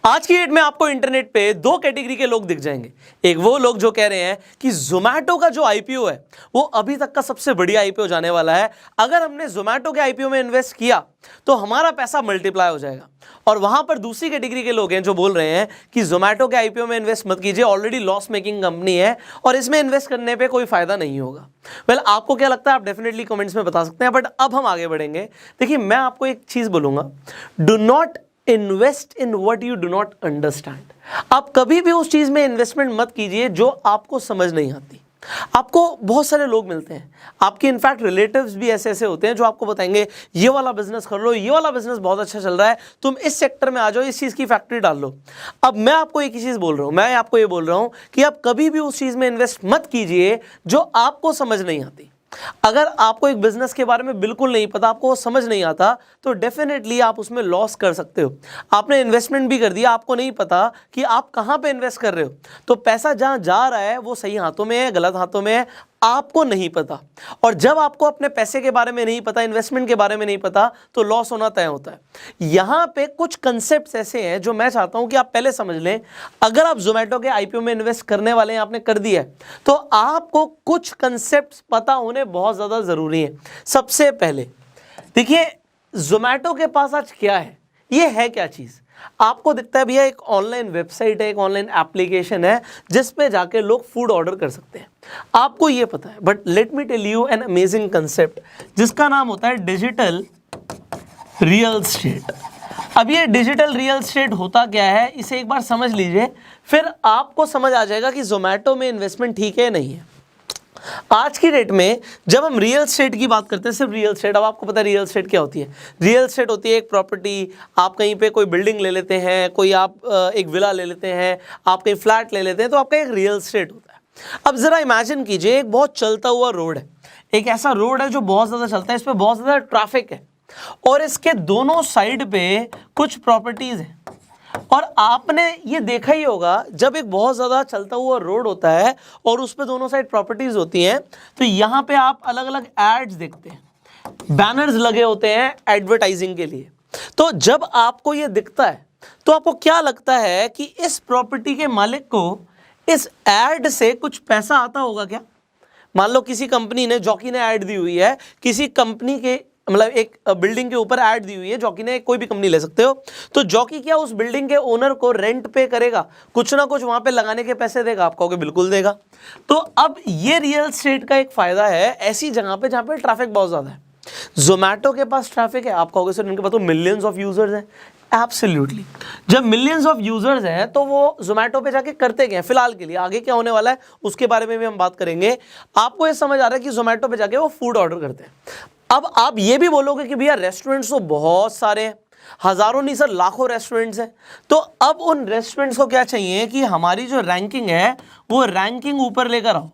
आज की डेट में आपको इंटरनेट पे दो कैटेगरी के लोग दिख जाएंगे। एक वो लोग जो कह रहे हैं कि जोमैटो का जो आईपीओ है वो अभी तक का सबसे बढ़िया आईपीओ जाने वाला है, अगर हमने जोमैटो के आईपीओ में इन्वेस्ट किया तो हमारा पैसा मल्टीप्लाई हो जाएगा। और वहां पर दूसरी कैटेगरी के लोग हैं जो बोल रहे हैं कि जोमैटो के आईपीओ में इन्वेस्ट मत कीजिए, ऑलरेडी लॉस मेकिंग कंपनी है और इसमें इन्वेस्ट करने पे कोई फायदा नहीं होगा। वेल, आपको क्या लगता है आप डेफिनेटली कमेंट्स में बता सकते हैं, बट अब हम आगे बढ़ेंगे। देखिए, मैं आपको एक चीज बोलूंगा, do not invest in what you do not understand. आप कभी भी उस चीज में इन्वेस्टमेंट मत कीजिए जो आपको समझ नहीं आती। आपको बहुत सारे लोग मिलते हैं, आपके इनफैक्ट रिलेटिव्स भी ऐसे ऐसे होते हैं जो आपको बताएंगे ये वाला बिजनेस कर लो, ये वाला बिजनेस बहुत अच्छा चल रहा है, तुम इस सेक्टर में आ जाओ, इस चीज की फैक्ट्री डाल लो। अब मैं आपको एक ही चीज बोल रहा हूं, मैं आपको ये बोल रहा हूं कि आप कभी भी उस चीज में इन्वेस्ट मत कीजिए जो आपको समझ नहीं आती। अगर आपको एक बिजनेस के बारे में बिल्कुल नहीं पता, आपको वो समझ नहीं आता, तो डेफिनेटली आप उसमें लॉस कर सकते हो। आपने इन्वेस्टमेंट भी कर दिया, आपको नहीं पता कि आप कहां पे इन्वेस्ट कर रहे हो, तो पैसा जहां जा रहा है वो सही हाथों में है, गलत हाथों में है, आपको नहीं पता। और जब आपको अपने पैसे के बारे में नहीं पता, इन्वेस्टमेंट के बारे में नहीं पता, तो लॉस होना तय होता है। यहां पे कुछ कंसेप्ट्स ऐसे हैं जो मैं चाहता हूं कि आप पहले समझ लें। अगर आप जोमैटो के आईपीओ में इन्वेस्ट करने वाले हैं, आपने कर दिया है, तो आपको कुछ कंसेप्ट्स पता होने बहुत ज्यादा जरूरी है। सबसे पहले देखिए, जोमैटो के पास आज क्या है, ये है क्या चीज। आपको दिखता है भैया एक ऑनलाइन वेबसाइट है, एक ऑनलाइन एप्लीकेशन है जिस पे जाके लोग फूड ऑर्डर कर सकते हैं, आपको ये पता है। But let me tell you an amazing concept जिसका नाम होता है डिजिटल रियल एस्टेट। अब ये डिजिटल रियल एस्टेट होता क्या है, इसे एक बार समझ लीजिए, फिर आपको समझ आ जाएगा कि जोमैटो में इन्वेस्टमेंट ठीक है नहीं है। आज की डेट में जब हम रियल एस्टेट की बात करते हैं, सिर्फ रियल एस्टेट, अब आपको पता है रियल एस्टेट क्या होती है। रियल एस्टेट होती है एक प्रॉपर्टी, आप कहीं पे कोई बिल्डिंग ले लेते हैं, कोई आप एक विला ले लेते हैं, आप कहीं फ्लैट ले लेते हैं, तो आपका एक रियल एस्टेट होता है। अब जरा इमेजिन कीजिए, एक बहुत चलता हुआ रोड है, एक ऐसा रोड है जो बहुत ज्यादा चलता है, इस पर बहुत ज्यादा ट्रैफिक है और इसके दोनों साइड पे कुछ प्रॉपर्टीज हैं। और आपने ये देखा ही होगा, जब एक बहुत ज़्यादा चलता हुआ रोड होता है और उस पे दोनों साइड प्रॉपर्टीज होती हैं, तो यहाँ पे आप अलग अलग एड्स देखते हैं, बैनर्स लगे होते हैं एडवर्टाइजिंग के लिए। तो जब आपको ये दिखता है तो आपको क्या लगता है कि इस प्रॉपर्टी के मालिक को इस एड से कुछ पैसा आता होगा क्या? मान लो किसी कंपनी ने, जॉकी ने ऐड दी हुई है, किसी कंपनी के मतलब एक बिल्डिंग के ऊपर ऐड दी हुई है, जॉकी ने, कोई भी कंपनी ले सकते हो, तो जॉकी क्या उस बिल्डिंग के ओनर को रेंट पे करेगा, कुछ ना कुछ वहां पे लगाने के पैसे देगा? आप कहोगे बिल्कुल देगा। तो अब ये रियल एस्टेट का एक फायदा है ऐसी जगह पे जहां पे ट्रैफिक बहुत ज्यादा है। जोमैटो के पास ट्रैफिक है, आप कहोगे सर इनके पास तो मिलियंस ऑफ यूजर्स हैं। एब्सोल्युटली, जब मिलियंस ऑफ यूजर्स हैं तो वो जोमैटो पे जाके करते क्या है फिलहाल के लिए, आगे क्या होने वाला है उसके बारे में भी हम बात करेंगे। आपको ये समझ आ रहा है कि जोमैटो पे जाके वो फूड ऑर्डर करते हैं। अब आप ये भी बोलोगे कि भैया रेस्टोरेंट्स तो बहुत सारे हैं, हजारों नहीं सर लाखों रेस्टोरेंट्स हैं, तो अब उन रेस्टोरेंट्स को क्या चाहिए कि हमारी जो रैंकिंग है वो रैंकिंग ऊपर लेकर आओ।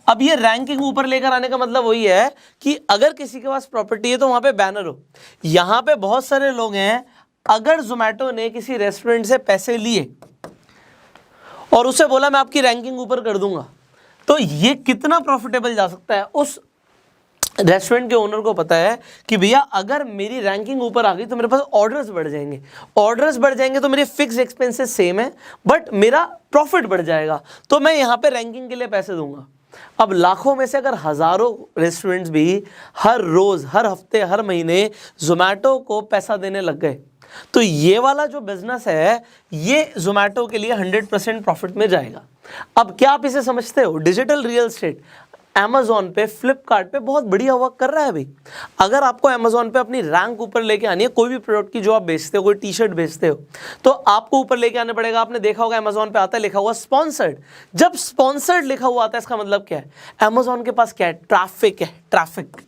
अब ये रैंकिंग ऊपर लेकर आने का मतलब वही है कि अगर किसी के पास प्रॉपर्टी है तो वहां पे बैनर हो। यहां पे बहुत सारे लोग हैं, अगर जोमैटो ने किसी रेस्टोरेंट से पैसे लिए और उसे बोला मैं आपकी रैंकिंग ऊपर कर दूंगा, तो ये कितना प्रॉफिटेबल जा सकता है। उस रेस्टोरेंट के ओनर को पता है कि भैया अगर मेरी रैंकिंग ऊपर आ गई तो मेरे पास ऑर्डर्स बढ़ जाएंगे, ऑर्डर्स बढ़ जाएंगे तो मेरे फिक्स एक्सपेंसेस सेम है बट मेरा प्रॉफिट बढ़ जाएगा, तो मैं यहाँ पे रैंकिंग के लिए पैसे दूंगा। अब लाखों में से अगर हजारों रेस्टोरेंट्स भी हर रोज, हर हफ्ते, हर महीने जोमैटो को पैसा देने लग गए, तो ये वाला जो बिजनेस है ये जोमैटो के लिए 100% प्रॉफिट में जाएगा। अब क्या आप इसे समझते हो? डिजिटल रियल एस्टेट Amazon पे, फ्लिपकार्ट पे बहुत बढ़िया वर्क कर रहा है भाई। अगर आपको Amazon पे अपनी रैंक ऊपर लेके आनी है, कोई भी प्रोडक्ट की जो आप बेचते हो, कोई टी शर्ट बेचते हो, तो आपको ऊपर लेके आने पड़ेगा। आपने देखा होगा Amazon पे आता है लिखा हुआ स्पॉन्सर्ड। जब स्पॉन्सर्ड लिखा हुआ आता है इसका मतलब क्या है? Amazon के पास क्या है? ट्रैफिक है, ट्रैफिक।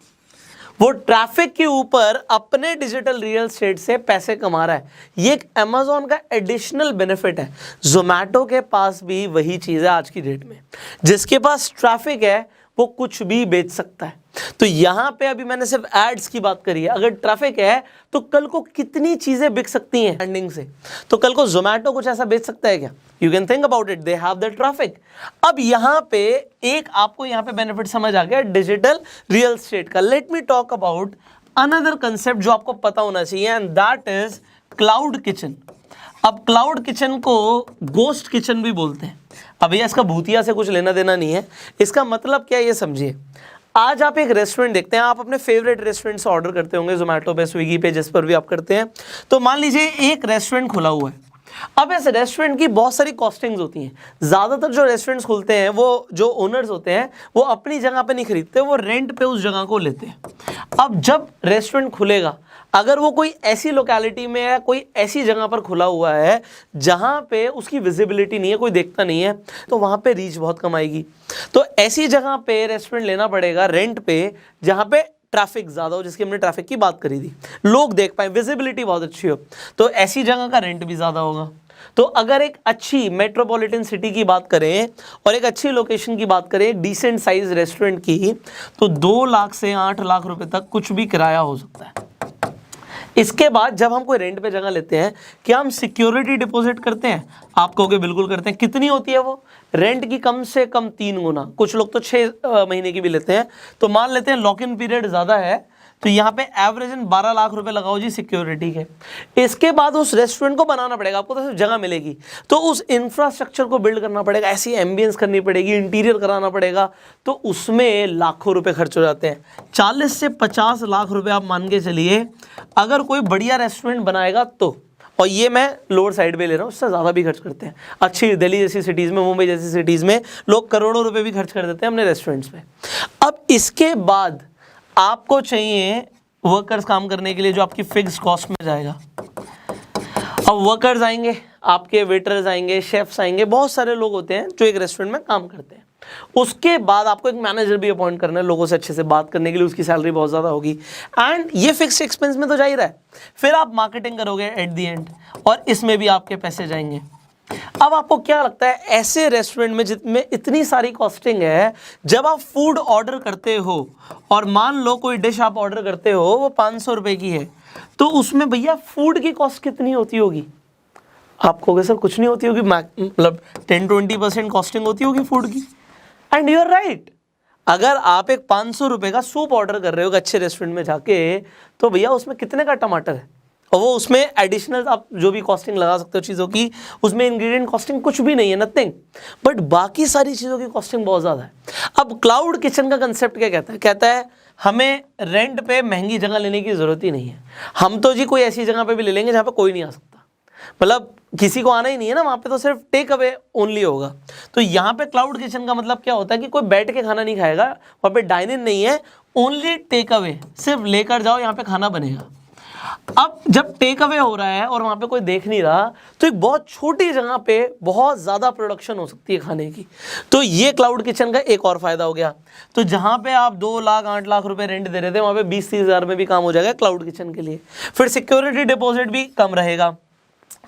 वो ट्रैफिक के ऊपर अपने डिजिटल रियल एस्टेट से पैसे कमा रहा है। ये एक Amazon का एडिशनल बेनिफिट है। जोमैटो के पास भी वही चीज है आज की डेट में, जिसके पास ट्रैफिक है वो कुछ भी बेच सकता है। तो यहां पे अभी मैंने सिर्फ एड्स की बात करी है, अगर ट्रैफिक है तो कल को कितनी चीजें बिक सकती हैं ब्रांडिंग से। तो कल को जोमैटो कुछ ऐसा बेच सकता है क्या? You can think about it, they have the traffic. अब यहां पे एक आपको यहां पे बेनिफिट समझ आ गया डिजिटल रियल एस्टेट का। Let me talk about another concept जो आपको पता होना चाहिए, and that is cloud kitchen. अब क्लाउड किचन को गोस्ट किचन भी बोलते हैं। अब भैया इसका भूतिया से कुछ लेना देना नहीं है, इसका मतलब क्या है ये समझिए। आज आप एक रेस्टोरेंट देखते हैं, आप अपने फेवरेट रेस्टोरेंट से ऑर्डर करते होंगे, जोमेटो पे, स्विगी पे, जिस पर भी आप करते हैं। तो मान लीजिए एक रेस्टोरेंट खुला हुआ है। अब इस रेस्टोरेंट की बहुत सारी कॉस्टिंग्स होती हैं। ज़्यादातर जो रेस्टोरेंट्स खुलते हैं वो जो ओनर्स होते हैं वो अपनी जगह पे नहीं खरीदते, वो रेंट पे उस जगह को लेते हैं। अब जब रेस्टोरेंट खुलेगा, अगर वो कोई ऐसी लोकेलिटी में या कोई ऐसी जगह पर खुला हुआ है जहाँ पे उसकी विजिबिलिटी नहीं है, कोई देखता नहीं है, तो वहाँ पे रीच बहुत कम आएगी। तो ऐसी जगह पे रेस्टोरेंट लेना पड़ेगा रेंट पे जहाँ पे ट्रैफिक ज़्यादा हो, जिसकी हमने ट्रैफिक की बात करी थी, लोग देख पाए, विजिबिलिटी बहुत अच्छी हो, तो ऐसी जगह का रेंट भी ज़्यादा होगा। तो अगर एक अच्छी मेट्रोपॉलिटन सिटी की बात करें और एक अच्छी लोकेशन की बात करें, एक डिसेंट साइज रेस्टोरेंट की, तो 2 लाख से 8 लाख रुपए तक कुछ भी किराया हो सकता है। इसके बाद जब हम कोई रेंट पे जगह लेते हैं, क्या हम सिक्योरिटी डिपॉजिट करते हैं? आप कहोगे बिल्कुल करते हैं। कितनी होती है वो? रेंट की कम से कम 3 गुना, कुछ लोग तो 6 महीने की भी लेते हैं। तो मान लेते हैं लॉक इन पीरियड ज़्यादा है, तो यहाँ पे एवरेजन 12 लाख रुपए लगाओ जी सिक्योरिटी के। इसके बाद उस रेस्टोरेंट को बनाना पड़ेगा, आपको तो सिर्फ जगह मिलेगी, तो उस इंफ्रास्ट्रक्चर को बिल्ड करना पड़ेगा, ऐसी एम्बियंस करनी पड़ेगी, इंटीरियर कराना पड़ेगा, तो उसमें लाखों रुपए खर्च हो जाते हैं। 40 से 50 लाख रुपए आप मान के चलिए अगर कोई बढ़िया रेस्टोरेंट बनाएगा तो। और ये मैं लोअर साइड पे ले रहा हूँ, उससे ज़्यादा भी खर्च करते हैं। अच्छी दिल्ली जैसी सिटीज़ में, मुंबई जैसी सिटीज़ में लोग करोड़ों रुपए भी खर्च कर देते हैं अपने रेस्टोरेंट्स पे। अब इसके बाद आपको चाहिए वर्कर्स काम करने के लिए, जो आपकी फिक्स कॉस्ट में जाएगा। अब वर्कर्स आएंगे, आपके वेटर्स आएंगे, शेफ्स आएंगे, बहुत सारे लोग होते हैं जो एक रेस्टोरेंट में काम करते हैं। उसके बाद आपको एक मैनेजर भी अपॉइंट करना है, लोगों से अच्छे से बात करने के लिए, उसकी सैलरी बहुत ज़्यादा होगी। एंड ये फिक्स एक्सपेंस में तो जा ही रहा है। फिर आप मार्केटिंग करोगे एट दी एंड, और इसमें भी आपके पैसे जाएंगे। अब आपको क्या लगता है ऐसे रेस्टोरेंट में जिसमें इतनी सारी कॉस्टिंग है, जब आप फूड ऑर्डर करते हो और मान लो कोई डिश आप ऑर्डर करते हो वो 500 रुपए की है, तो उसमें भैया फूड की कॉस्ट कितनी होती होगी? आप कहोगे सर कुछ नहीं होती होगी, मतलब 10-20% कॉस्टिंग होती होगी फूड की। And you are right. अगर आप एक 500 रुपए का सूप ऑर्डर कर रहे हो अच्छे रेस्टोरेंट में जाके, तो भैया उसमें कितने का टमाटर है, और वो उसमें एडिशनल आप जो भी कॉस्टिंग लगा सकते हो चीज़ों की, उसमें इंग्रेडिएंट कॉस्टिंग कुछ भी नहीं है, नथिंग। बट बाकी सारी चीज़ों की कॉस्टिंग बहुत ज़्यादा है। अब क्लाउड किचन का कंसेप्ट क्या कहता है? कहता है हमें रेंट पे महंगी जगह लेने की ज़रूरत ही नहीं है। हम तो जी कोई ऐसी जगह पे भी ले लेंगे जहाँ पे कोई नहीं आ सकता, मतलब किसी को आना ही नहीं है ना, वहाँ पे तो सिर्फ टेक अवे ओनली होगा। तो यहाँ पे क्लाउड किचन का मतलब क्या होता है कि कोई बैठ के खाना नहीं खाएगा, वहाँ पे डाइन इन नहीं है, ओनली टेक अवे, सिर्फ लेकर जाओ, यहाँ पे खाना बनेगा। अब जब टेक अवे हो रहा है और वहाँ पे कोई देख नहीं रहा, तो एक बहुत छोटी जगह पे बहुत ज़्यादा प्रोडक्शन हो सकती है खाने की। तो ये क्लाउड किचन का एक और फायदा हो गया। तो जहाँ पे आप 2 लाख 8 लाख रुपए रेंट दे रहे थे, वहाँ पे 20-30 हज़ार में भी काम हो जाएगा क्लाउड किचन के लिए। फिर सिक्योरिटी डिपॉजिट भी कम रहेगा,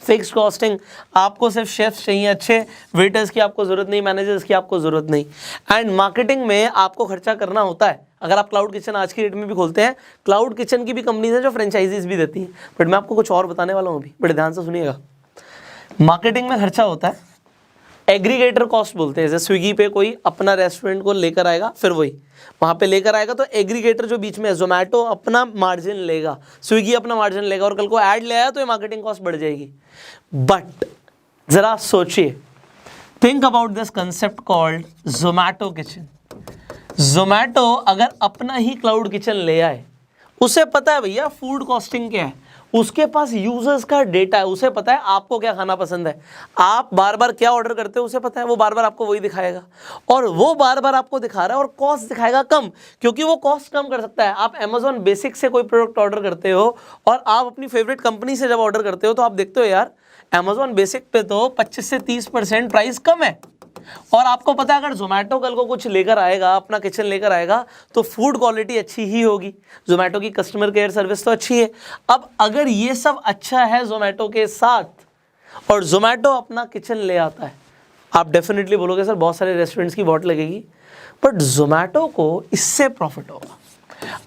फिक्स कॉस्टिंग, आपको सिर्फ शेफ्स चाहिए अच्छे, वेटर्स की आपको ज़रूरत नहीं, मैनेजर्स की आपको ज़रूरत नहीं। एंड मार्केटिंग में आपको खर्चा करना होता है। अगर आप क्लाउड किचन आज की डेट में भी खोलते हैं, क्लाउड किचन की भी कंपनीज हैं जो फ्रेंचाइजीज भी देती हैं, बट मैं आपको कुछ और बताने वाला हूँ अभी, बड़े ध्यान से सुनिएगा। मार्केटिंग में खर्चा होता है, एग्रीगेटर कॉस्ट बोलते हैं। जैसे स्विगी पे कोई अपना रेस्टोरेंट को लेकर आएगा, फिर वही वहाँ पे लेकर आएगा, तो एग्रीगेटर जो बीच में है, जोमेटो अपना मार्जिन लेगा, स्विगी अपना मार्जिन लेगा, और कल को ऐड ले आया तो ये मार्केटिंग कॉस्ट बढ़ जाएगी। बट जरा सोचिए, think about this concept called Zomato kitchen. Zomato अगर अपना ही क्लाउड किचन ले आए, उसे पता है भैया फूड कॉस्टिंग क्या है, उसके पास यूजर्स का डेटा है, उसे पता है आपको क्या खाना पसंद है, आप बार बार क्या ऑर्डर करते हो उसे पता है, वो बार बार आपको वही दिखाएगा, और वो बार बार आपको दिखा रहा है, और कॉस्ट दिखाएगा कम, क्योंकि वो कॉस्ट कम कर सकता है। आप अमेजॉन बेसिक से कोई प्रोडक्ट ऑर्डर करते हो और आप अपनी फेवरेट कंपनी से जब ऑर्डर करते हो, तो आप देखते हो यार अमेजॉन बेसिक पे तो 25 से 30% प्राइस कम है, और आपको पता है अगर जोमेटो कल को कुछ लेकर आएगा, अपना किचन लेकर आएगा, तो फूड क्वालिटी अच्छी ही होगी, जोमेटो की कस्टमर केयर सर्विस तो अच्छी है। अब अगर ये सब अच्छा है जोमेटो के साथ, और जोमेटो अपना किचन ले आता है, आप डेफिनेटली बोलोगे सर बहुत सारे रेस्टोरेंट्स की वॉट लगेगी, बट जोमेटो को इससे प्रॉफिट होगा।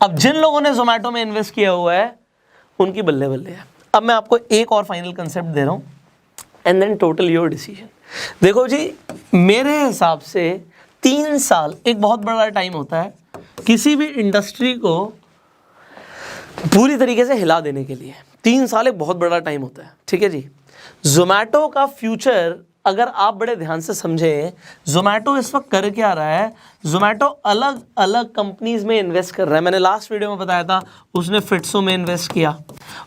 अब जिन लोगों ने जोमेटो में इन्वेस्ट किया हुआ है उनकी बल्ले बल्ले है। अब मैं आपको एक और फाइनल कंसेप्ट दे रहा हूँ, and then total your decision. देखो जी, मेरे हिसाब से 3 साल एक बहुत बड़ा टाइम होता है किसी भी इंडस्ट्री को पूरी तरीके से हिला देने के लिए। 3 साल एक बहुत बड़ा टाइम होता है, ठीक है जी। जोमैटो का फ्यूचर अगर आप बड़े ध्यान से समझें, जोमैटो इस वक्त कर क्या रहा है, जोमैटो अलग अलग कंपनीज में इन्वेस्ट कर रहा है। मैंने लास्ट वीडियो में बताया था, उसने फिट्सो में इन्वेस्ट किया,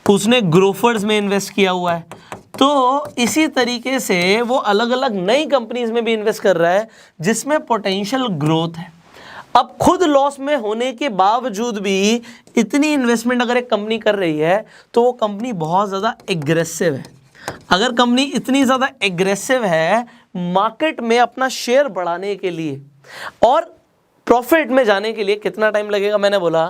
उसने ग्रोफर्स में इन्वेस्ट किया हुआ है। तो इसी तरीके से वो अलग अलग नई कंपनीज में भी इन्वेस्ट कर रहा है जिसमें पोटेंशियल ग्रोथ है। अब खुद लॉस में होने के बावजूद भी इतनी इन्वेस्टमेंट अगर एक कंपनी कर रही है तो वो कंपनी बहुत ज़्यादा एग्रेसिव है। अगर कंपनी इतनी ज़्यादा एग्रेसिव है मार्केट में अपना शेयर बढ़ाने के लिए और प्रॉफिट में जाने के लिए, कितना टाइम लगेगा? मैंने बोला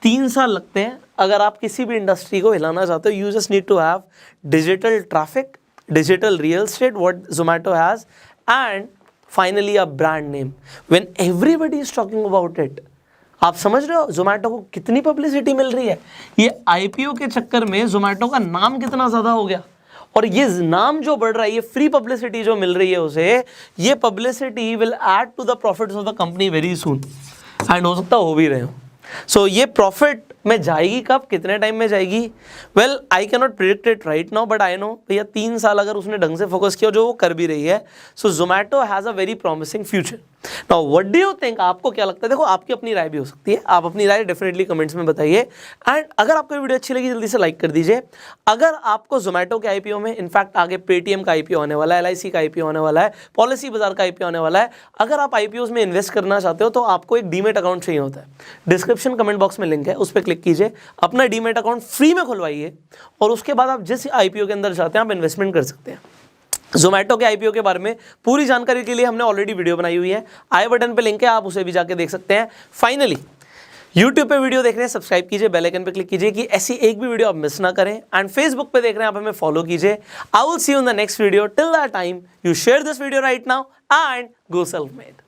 3 साल लगते हैं। अगर आप किसी भी इंडस्ट्री को हिलाना चाहते हो, you just need to have digital traffic, digital real estate, what Zomato has, and finally a brand name when everybody is talking about it. आप समझ रहे हो Zomato को कितनी पब्लिसिटी मिल रही है? ये आईपीओ के चक्कर में Zomato का नाम कितना ज़्यादा हो गया, और ये नाम जो बढ़ रहा है, ये फ्री पब्लिसिटी जो मिल रही है उसे, ये publicity will add to the profits of the company very soon, and हो सकता हो भी रहे हो। सो ये प्रॉफिट में जाएगी कब, कितने टाइम में जाएगी? Well I can not predict it right now, but I know भैया 3 साल अगर उसने ढंग से फोकस किया, जो वो कर भी रही है, सो Zomato has a very promising future. Now what do you think? आपको क्या लगता है? देखो, आपकी अपनी राय भी हो सकती है, आप अपनी राय डेफिनेटली कमेंट्स में बताइए। एंड अगर आपको वीडियो अच्छी लगी जल्दी से लाइक कर दीजिए। अगर आपको Zomato के आईपीओ में, इनफैक्ट आगे पेटीएम का आईपीओ होने वाला है, LIC का आईपीओ होने वाला है, पॉलिसी बाजार का आईपीओ होने वाला है, अगर आप आईपीओज में इन्वेस्ट करना चाहते हो तो आपको एक डीमेट अकाउंट चाहिए होता है। डिस्क्रिप्शन कमेंट बॉक्स में लिंक है, उस पर क्लिक कीजिए, अपना डीमेट अकाउंट फ्री में खुलवाइए, और उसके बाद आप जिस आईपीओ के अंदर चाहते हैं आप इन्वेस्टमेंट कर सकते हैं। Zomato के आईपीओ के बारे में पूरी जानकारी के लिए हमने ऑलरेडी वीडियो बनाई हुई है, आई बटन पे लिंक है, आप उसे भी जाके देख सकते हैं। फाइनली YouTube पे वीडियो देख रहे हैं, सब्सक्राइब कीजिए, बेल आइकन पे क्लिक कीजिए कि ऐसी एक भी वीडियो आप मिस ना करें। एंड फेसबुक पे देख रहे हैं आप, हमें फॉलो कीजिए। I will see you in the next video. Till that time you share this video right now and go self made.